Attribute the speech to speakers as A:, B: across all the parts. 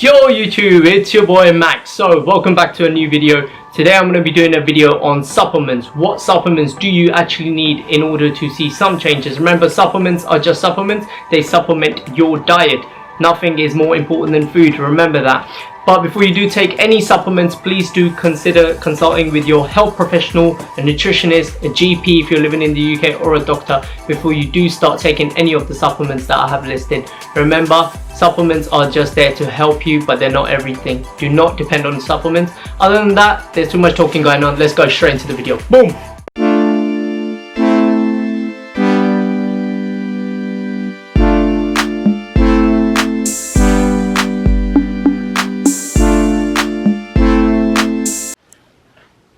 A: Yo YouTube, it's your boy Max. So welcome back to a new video. Today I'm going to be doing a video on supplements. What supplements do you actually need in order to see some changes? Remember, supplements are just supplements. They supplement your diet. Nothing is more important than food, remember that. But before you do take any supplements, please do consider consulting with your health professional, a nutritionist, a GP if you're living in the UK, or a doctor before you do start taking any of the supplements that I have listed. Remember, supplements are just there to help you, but they're not everything. Do not depend on supplements. Other than that, there's too much talking going on. Let's go straight into the video. Boom!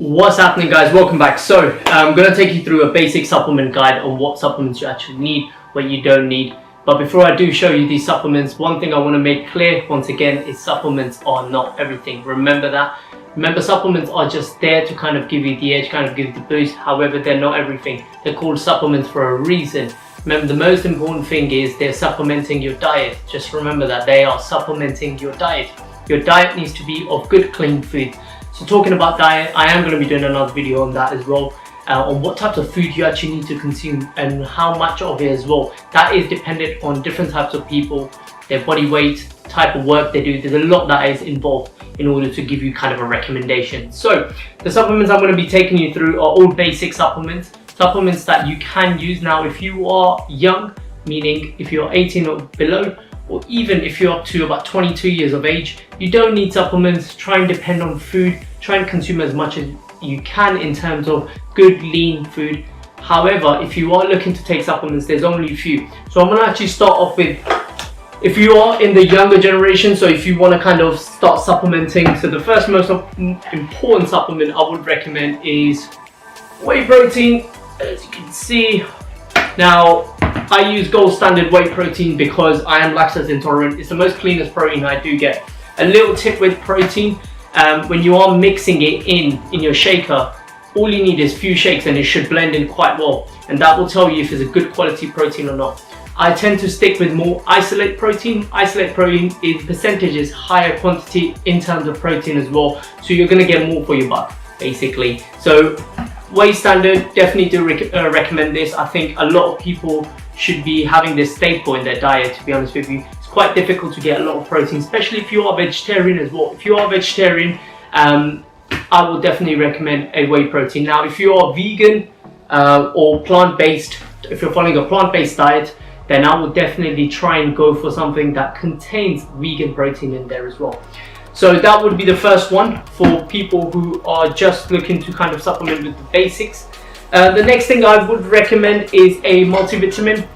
A: What's happening, guys? Welcome back. So I'm going to take you through a basic supplement guide on what supplements you actually need, what you don't need. But before I do show you these supplements, one thing I want to make clear once again is supplements are not everything. Remember that. Remember, supplements are just there to kind of give you the edge, kind of give you the boost. However, they're not everything. They're called supplements for a reason. Remember, the most important thing is they're supplementing your diet. Just remember that they are supplementing your diet. Your diet needs to be of good, clean food. So talking about diet, I am going to be doing another video on that as well, on what types of food you actually need to consume and how much of it as well. That is dependent on different types of people, their body weight, type of work they do. There's a lot that is involved in order to give you kind of a recommendation. So the supplements I'm going to be taking you through are all basic supplements that you can use. Now, if you are young, meaning if you're 18 or below, or even if you're up to about 22 years of age, you don't need supplements. Try and depend on food. Try and consume as much as you can in terms of good, lean food. However, if you are looking to take supplements, there's only a few. So I'm going to actually start off with, if you are in the younger generation, so if you want to kind of start supplementing, so the first most important supplement I would recommend is whey protein. As you can see, now I use gold standard whey protein because I am lactose intolerant. It's the most cleanest protein I do get. A little tip with protein, when you are mixing it in your shaker, all you need is few shakes and it should blend in quite well, and that will tell you if it's a good quality protein or not. I tend to stick with more isolate protein. Isolate protein in percentages, higher quantity in terms of protein as well, so you're going to get more for your buck basically. So whey standard, definitely do recommend this. I think a lot of people should be having this staple in their diet, to be honest with you. It's quite difficult to get a lot of protein, especially if you are vegetarian as well. If you are vegetarian, I will definitely recommend a whey protein. Now, if you are vegan or plant-based, if you're following a plant-based diet, then I would definitely try and go for something that contains vegan protein in there as well. So that would be the first one for people who are just looking to kind of supplement with the basics. The next thing I would recommend is a multivitamin.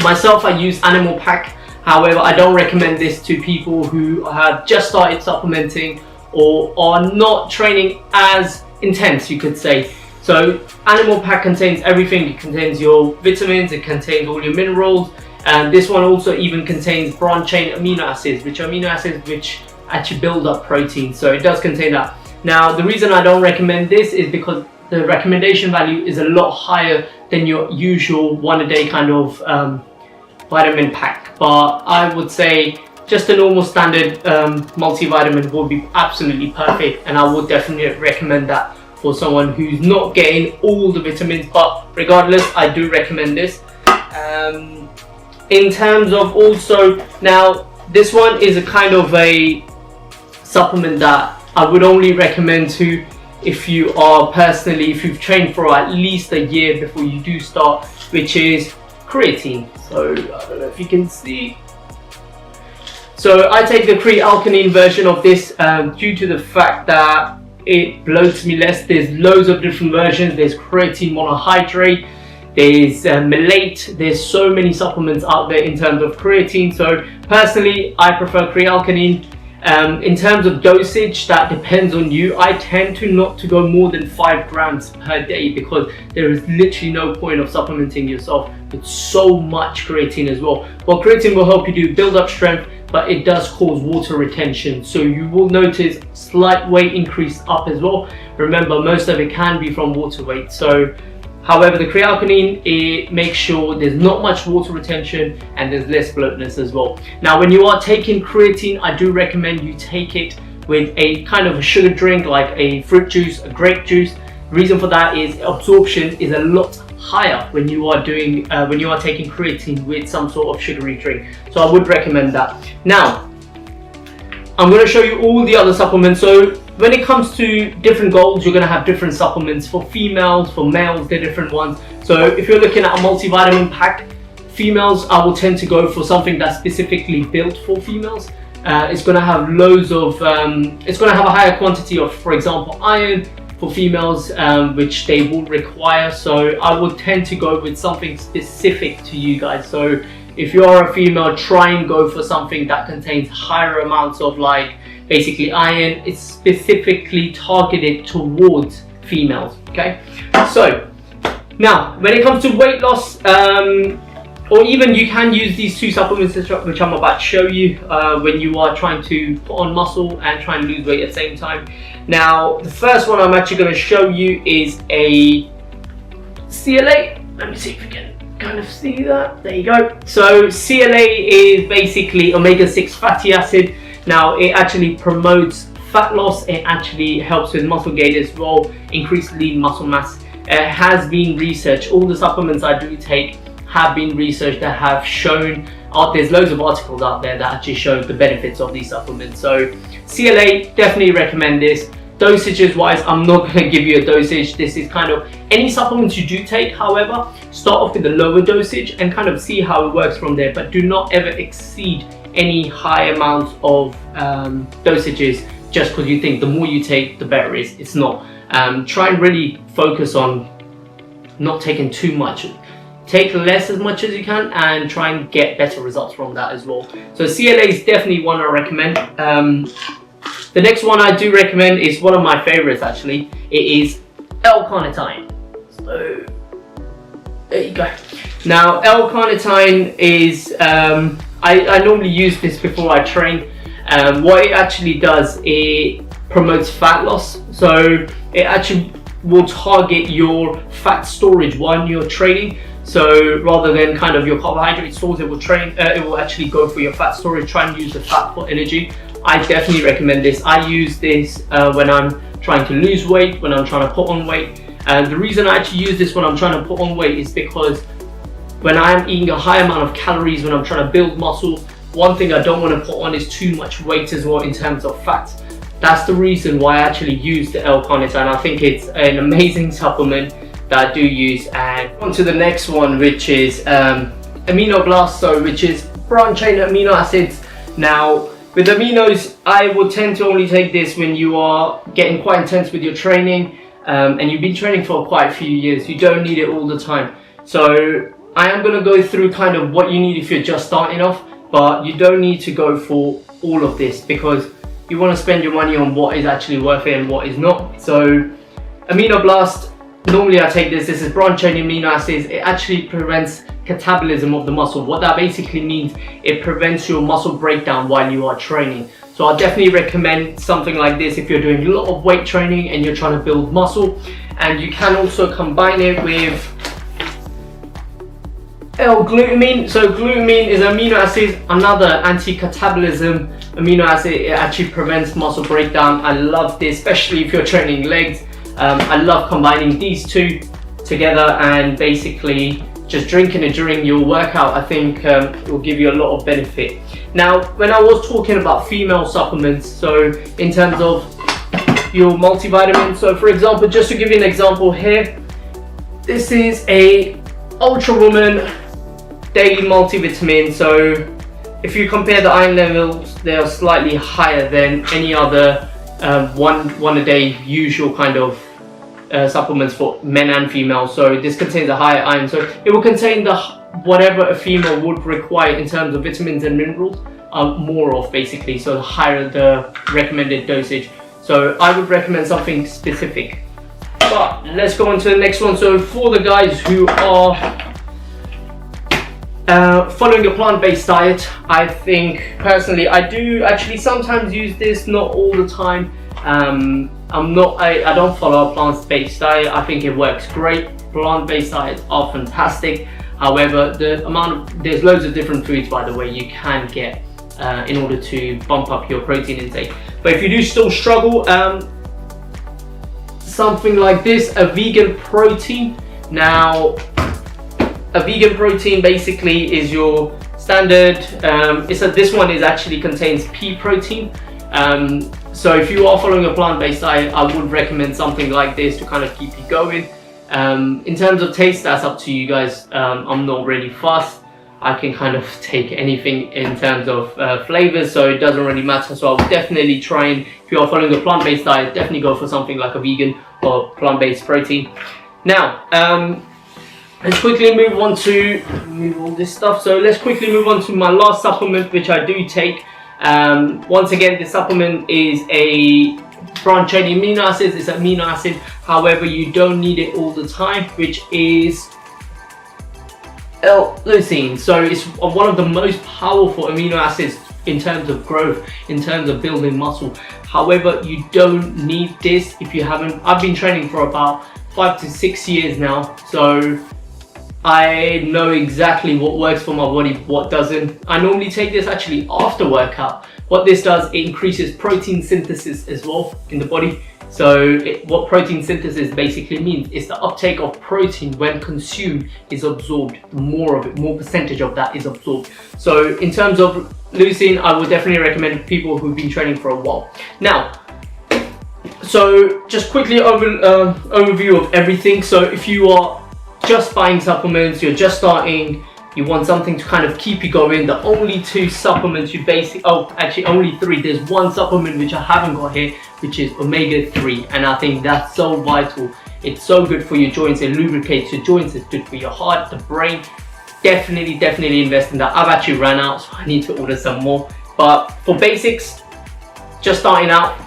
A: Myself, I use Animal Pack. However, I don't recommend this to people who have just started supplementing or are not training as intense, you could say. So Animal Pack contains everything. It contains your vitamins, it contains all your minerals, and this one also even contains branch chain amino acids, which actually build up protein. So it does contain that. Now, the reason I don't recommend this is because the recommendation value is a lot higher than your usual one-a-day kind of vitamin pack. But I would say just a normal standard multivitamin would be absolutely perfect, and I would definitely recommend that for someone who's not getting all the vitamins. But regardless, I do recommend this. In terms of also, now this one is a kind of a supplement that I would only recommend to if you are personally, if you've trained for at least a year before you do start, which is creatine. So I don't know if you can see. So I take the creatinine version of this due to the fact that it bloats me less. There's loads of different versions. There's creatine monohydrate, there's malate. There's so many supplements out there in terms of creatine. So personally, I prefer creatinine. In terms of dosage, that depends on you. I tend to not to go more than 5 grams per day because there is literally no point of supplementing yourself with so much creatine as well. Well, creatine will help you do build up strength, but it does cause water retention. So you will notice slight weight increase up as well. Remember, most of it can be from water weight. So However, the creatinine, it makes sure there's not much water retention and there's less bloatness as well. Now, when you are taking creatine, I do recommend you take it with a kind of a sugar drink like a fruit juice, a grape juice. The reason for that is absorption is a lot higher when you are taking creatine with some sort of sugary drink. So I would recommend that. Now, I'm going to show you all the other supplements. So when it comes to different goals, you're going to have different supplements. For females, for males, they're different ones. So if you're looking at a multivitamin pack, females, I will tend to go for something that's specifically built for females. It's going to have loads of, it's going to have a higher quantity of, for example, iron for females, which they will require. So I would tend to go with something specific to you guys. So if you are a female, try and go for something that contains higher amounts of like basically iron. It's specifically targeted towards females, okay? So now when it comes to weight loss, or even you can use these two supplements which I'm about to show you when you are trying to put on muscle and try and lose weight at the same time. Now, the first one I'm actually going to show you is a CLA. Let me see if you can kind of see that. There you go. So CLA is basically omega-6 fatty acid. Now, it actually promotes fat loss. It actually helps with muscle gain as well, increased lean muscle mass. It has been researched. All the supplements I do take have been researched that have shown, there's loads of articles out there that actually show the benefits of these supplements. So CLA, definitely recommend this. Dosages wise, I'm not going to give you a dosage. This is kind of any supplements you do take. However, start off with a lower dosage and kind of see how it works from there, but do not ever exceed any high amounts of dosages just because you think the more you take the better it is. It's not. Try and really focus on not taking too much. Take less as much as you can and try and get better results from that as well. So CLA is definitely one I recommend. The next one I do recommend is one of my favorites actually. It is L-carnitine. So there you go. Now L-carnitine is, I normally use this before I train. What it actually does, it promotes fat loss. So it actually will target your fat storage while you're training. So rather than kind of your carbohydrate stores, it will actually go for your fat storage, try and use the fat for energy. I definitely recommend this. I use this when I'm trying to lose weight, when I'm trying to put on weight. And the reason I actually use this when I'm trying to put on weight is because when I'm eating a high amount of calories, when I'm trying to build muscle, one thing I don't want to put on is too much weight as well in terms of fat. That's the reason why I actually use the L-carnitine. I think it's an amazing supplement that I do use. And on to the next one, which is aminoblast, so which is branched chain amino acids. Now with aminos, I would tend to only take this when you are getting quite intense with your training and you've been training for quite a few years. You don't need it all the time. So I am going to go through kind of what you need if you're just starting off, but you don't need to go for all of this because you want to spend your money on what is actually worth it and what is not. So aminoblast, normally I take this is branched chain amino acids. It actually prevents catabolism of the muscle. What that basically means, it prevents your muscle breakdown while you are training. So I definitely recommend something like this if you're doing a lot of weight training and you're trying to build muscle. And you can also combine it with L-glutamine. So glutamine is amino acid, another anti-catabolism amino acid. It actually prevents muscle breakdown. I love this, especially if you're training legs. I love combining these two together and basically just drinking it during your workout. I think it will give you a lot of benefit. Now, when I was talking about female supplements, so in terms of your multivitamins, so for example, just to give you an example here, this is a Ultra Woman daily multivitamin. So if you compare the iron levels, they are slightly higher than any other one a day usual kind of supplements for men and females. So this contains a higher iron, so it will contain the whatever a female would require in terms of vitamins and minerals, more of basically, so the higher the recommended dosage. So I would recommend something specific. But let's go on to the next one. So for the guys who are following a plant-based diet, I think personally I do actually sometimes use this, not all the time. I don't follow a plant-based diet. I think it works great. plant-based diets are fantastic. However, there's loads of different foods, by the way, you can get in order to bump up your protein intake. But if you do still struggle, something like this, a vegan protein. Now, a vegan protein basically is your standard. This one actually contains pea protein. So if you are following a plant-based diet, I would recommend something like this to kind of keep you going. In terms of taste, that's up to you guys. I'm not really fussed. I can kind of take anything in terms of flavors, so it doesn't really matter. So I would definitely try and, if you are following a plant-based diet, definitely go for something like a vegan or plant-based protein. Now, let's quickly move on to all this stuff. So let's quickly move on to my last supplement, which I do take. Once again, this supplement is a branch chain amino acids. It's amino acid. However, you don't need it all the time, which is L-leucine. So it's one of the most powerful amino acids in terms of growth, in terms of building muscle. However, you don't need this if you haven't. I've been training for about 5 to 6 years now, so I know exactly what works for my body, what doesn't. I normally take this actually after workout. What this does, it increases protein synthesis as well in the body. So what protein synthesis basically means is the uptake of protein when consumed is absorbed. More of it, more percentage of that is absorbed. So in terms of leucine, I would definitely recommend people who've been training for a while. Now, so just quickly overview of everything. So if you are just buying supplements, you're just starting, you want something to kind of keep you going, the only 2 supplements you actually only 3, there's one supplement which I haven't got here, which is omega-3, and I think that's so vital. It's so good for your joints, it lubricates your joints, it's good for your heart, the brain. Definitely invest in that. I've actually ran out, so I need to order some more. But for basics, just starting out,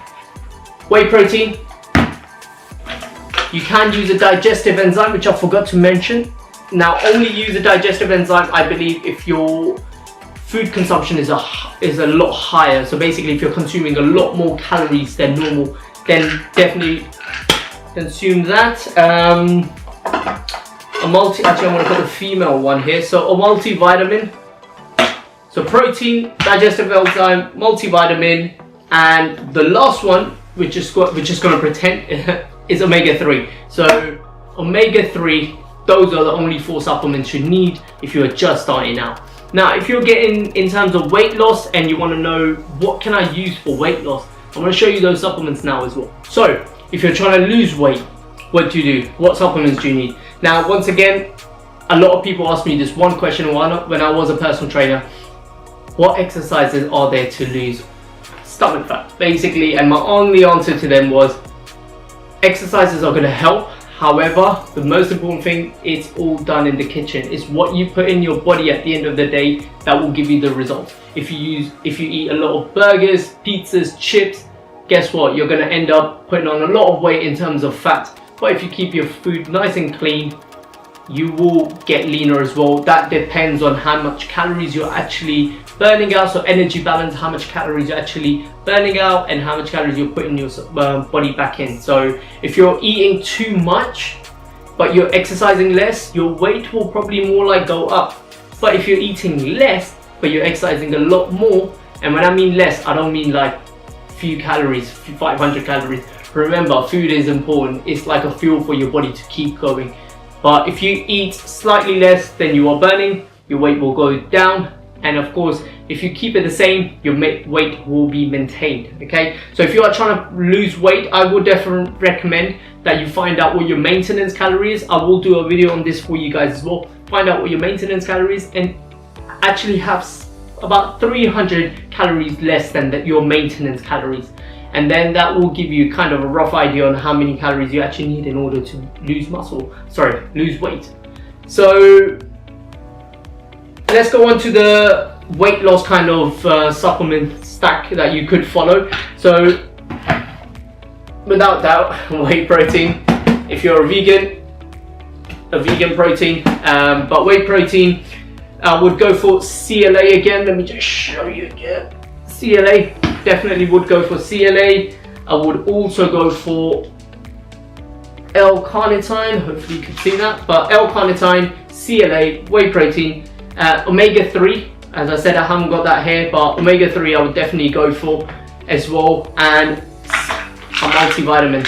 A: whey protein. You can use a digestive enzyme, which I forgot to mention. Now, only use a digestive enzyme, I believe, if your food consumption is a lot higher. So basically, if you're consuming a lot more calories than normal, then definitely consume that. Actually, I'm going to put the female one here. So a multivitamin. So protein, digestive enzyme, multivitamin, and the last one, which is going to pretend is omega-3. So omega-3. Those are the only 4 supplements you need if you're just starting out. Now, if you're getting in terms of weight loss and you want to know what can I use for weight loss, I'm going to show you those supplements now as well. So, if you're trying to lose weight, what do you do? What supplements do you need? Now, once again, a lot of people ask me this one question when I was a personal trainer. What exercises are there to lose stomach fat? Basically, and my only answer to them was exercises are going to help. However, the most important thing, it's all done in the kitchen. It's what you put in your body at the end of the day that will give you the results. If you eat a lot of burgers, pizzas, chips, guess what? You're going to end up putting on a lot of weight in terms of fat. But if you keep your food nice and clean, you will get leaner as well. That depends on how much calories you're actually burning out. So energy balance, how much calories you're actually burning out and how much calories you're putting your body back in. So if you're eating too much but you're exercising less, your weight will probably more like go up. But if you're eating less but you're exercising a lot more, and when I mean less, I don't mean like few calories, 500 calories. Remember, food is important. It's like a fuel for your body to keep going. But if you eat slightly less than you are burning, your weight will go down. And of course, if you keep it the same, your weight will be maintained, okay? So if you are trying to lose weight, I would definitely recommend that you find out what your maintenance calories is. I will do a video on this for you guys as well. Find out what your maintenance calories and actually have about 300 calories less than your maintenance calories. And then that will give you kind of a rough idea on how many calories you actually need in order to lose weight. So let's go on to the weight loss kind of supplement stack that you could follow. So without doubt, whey protein. If you're a vegan protein, but whey protein, I would go for CLA again. Let me just show you again. CLA, definitely would go for CLA. I would also go for L-carnitine, hopefully you can see that, but L-carnitine, CLA, whey protein, omega-3, as I said I haven't got that here, but omega-3 I would definitely go for as well, and a multivitamin.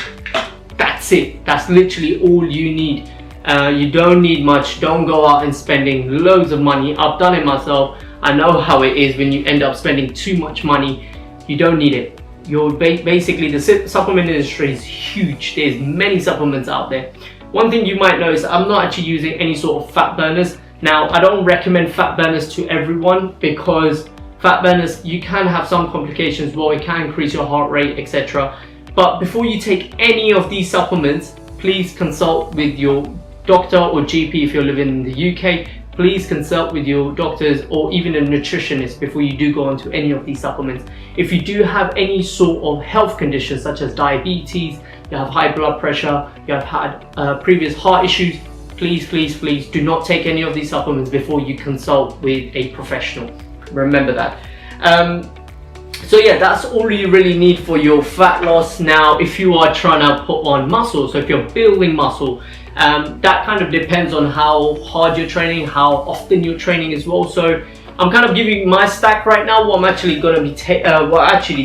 A: That's it, that's literally all you need. You don't need much. Don't go out and spending loads of money. I've done it myself. I know how it is when you end up spending too much money. You don't need it. You're basically, the supplement industry is huge. There's many supplements out there. One thing you might notice, I'm not actually using any sort of fat burners. Now, I don't recommend fat burners to everyone, because fat burners, you can have some complications. Well, it can increase your heart rate, etc. But before you take any of these supplements, please consult with your doctor or GP. If you're living in the UK, please consult with your doctors or even a nutritionist before you do go on to any of these supplements. If you do have any sort of health conditions such as diabetes, you have high blood pressure, you have had previous heart issues, please do not take any of these supplements before you consult with a professional. Remember that. So yeah, that's all you really need for your fat loss. Now, if you are trying to put on muscle, so if you're building muscle, that kind of depends on how hard you're training, how often you're training as well. So I'm kind of giving my stack right now, what I'm actually going to be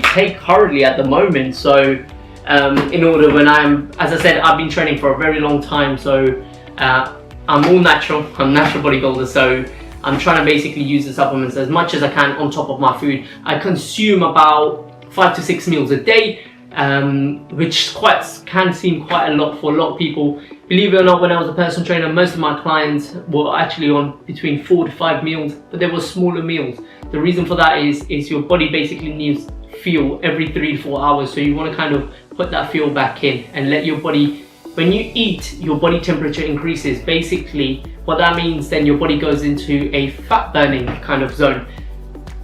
A: take currently at the moment. So in order, when as I said, I've been training for a very long time, so I'm all natural. I'm natural bodybuilder, so I'm trying to basically use the supplements as much as I can on top of my food. I consume about 5 to 6 meals a day, which can seem quite a lot for a lot of people. Believe it or not, when I was a personal trainer, most of my clients were actually on between 4 to 5 meals, but they were smaller meals. The reason for that is your body basically needs fuel every 3 to 4 hours, so you want to kind of put that fuel back in and let your body, when you eat, your body temperature increases. Basically, what that means, then your body goes into a fat burning kind of zone.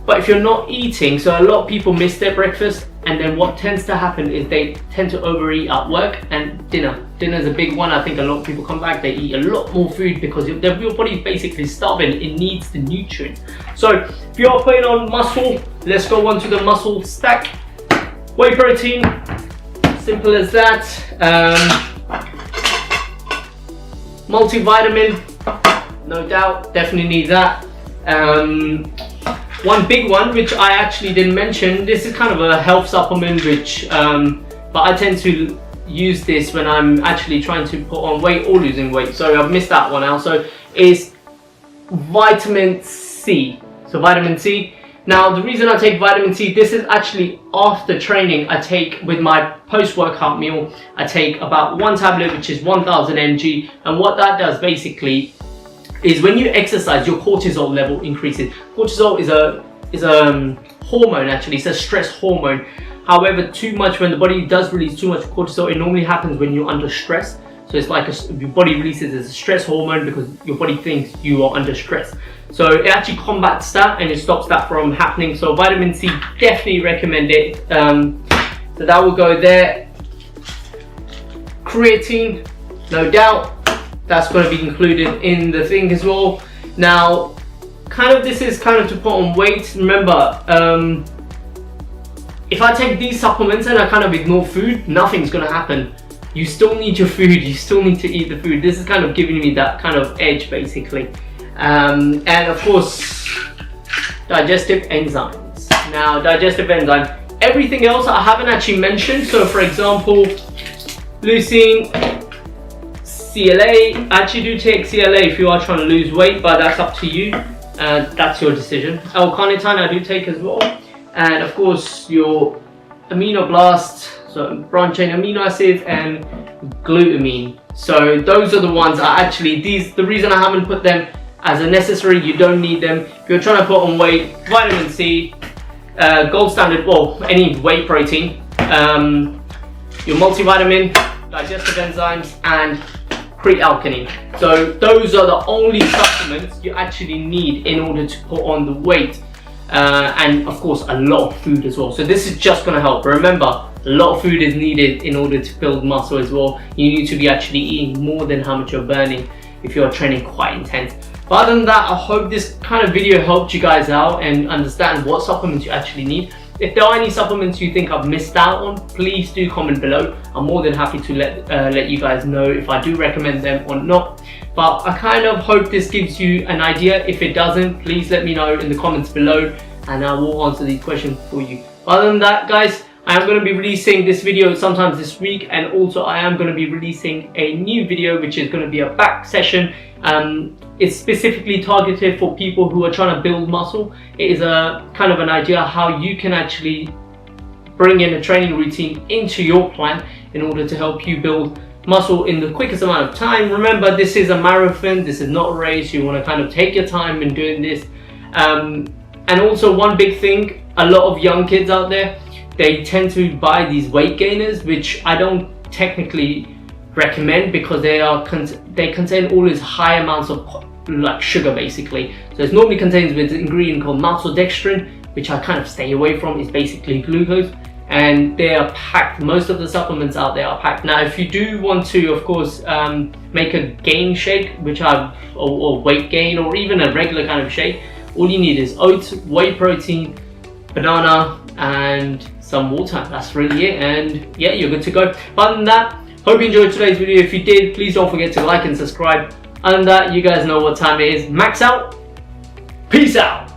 A: But if you're not eating, so a lot of people miss their breakfast, and then what tends to happen is they tend to overeat at work, and dinner is a big one. I think a lot of people come back, they eat a lot more food because your body is basically starving. It needs the nutrients. So if you are putting on muscle, let's go on to the muscle stack. Whey protein, simple as that. Multivitamin, no doubt, definitely need that. One big one, which I actually didn't mention, this is kind of a health supplement, which but I tend to use this when I'm actually trying to put on weight or losing weight, so I've missed that one out. So is vitamin C. So vitamin C. Now, the reason I take vitamin C, this is actually after training. I take with my post-workout meal, I take about 1 tablet, which is 1000 mg, and what that does basically is when you exercise, your cortisol level increases. Cortisol is a hormone, actually. It's a stress hormone. However, too much, when the body does release too much cortisol, it normally happens when you're under stress. So it's like your body releases a stress hormone because your body thinks you are under stress. So it actually combats that and it stops that from happening. So vitamin C, definitely recommend it. So that will go there. Creatine, no doubt, that's going to be included in the thing as well. Now, this is kind of to put on weight. Remember, if I take these supplements and I kind of ignore food, nothing's going to happen. You still need your food, you still need to eat the food. This is kind of giving me that kind of edge, basically. And of course, digestive enzymes. Now, digestive enzyme, everything else I haven't actually mentioned. So for example, leucine, CLA, I actually do take CLA if you are trying to lose weight, but that's up to you. That's your decision. L-carnitine I do take as well. And of course, your aminoblast, so branch chain amino acids, and glutamine. So those are the ones I actually, the reason I haven't put them as a necessary, you don't need them. If you're trying to put on weight, vitamin C, gold standard, well, any whey protein, your multivitamin, digestive enzymes, and creatinine. So those are the only supplements you actually need in order to put on the weight. And of course, a lot of food as well. So this is just going to help. Remember, a lot of food is needed in order to build muscle as well. You need to be actually eating more than how much you're burning if you're training quite intense. But other than that, I hope this kind of video helped you guys out and understand what supplements you actually need. if there are any supplements you think I've missed out on, please do comment below. I'm more than happy to let you guys know if I do recommend them or not. But I kind of hope this gives you an idea. If it doesn't, please let me know in the comments below and I will answer these questions for you. Other than that, guys, I am going to be releasing this video sometimes this week, and also I am going to be releasing a new video which is going to be a back session. It's specifically targeted for people who are trying to build muscle. It is a kind of an idea how you can actually bring in a training routine into your plan in order to help you build muscle in the quickest amount of time. Remember, this is a marathon, this is not a race. You want to kind of take your time in doing this. And also one big thing, a lot of young kids out there, they tend to buy these weight gainers, which I don't technically recommend because they contain all these high amounts of like sugar basically. So it's normally contains with an ingredient called maltodextrin, which I kind of stay away from. It's basically glucose, and they are packed. Most of the supplements out there are packed. Now, if you do want to, of course, make a gain shake, which or weight gain, or even a regular kind of shake, all you need is oats, whey protein, banana, and some water. That's really it, and yeah, you're good to go. Other than that, hope you enjoyed today's video. If you did, please don't forget to like and subscribe. Other than that, you guys know what time it is. Max out. Peace out.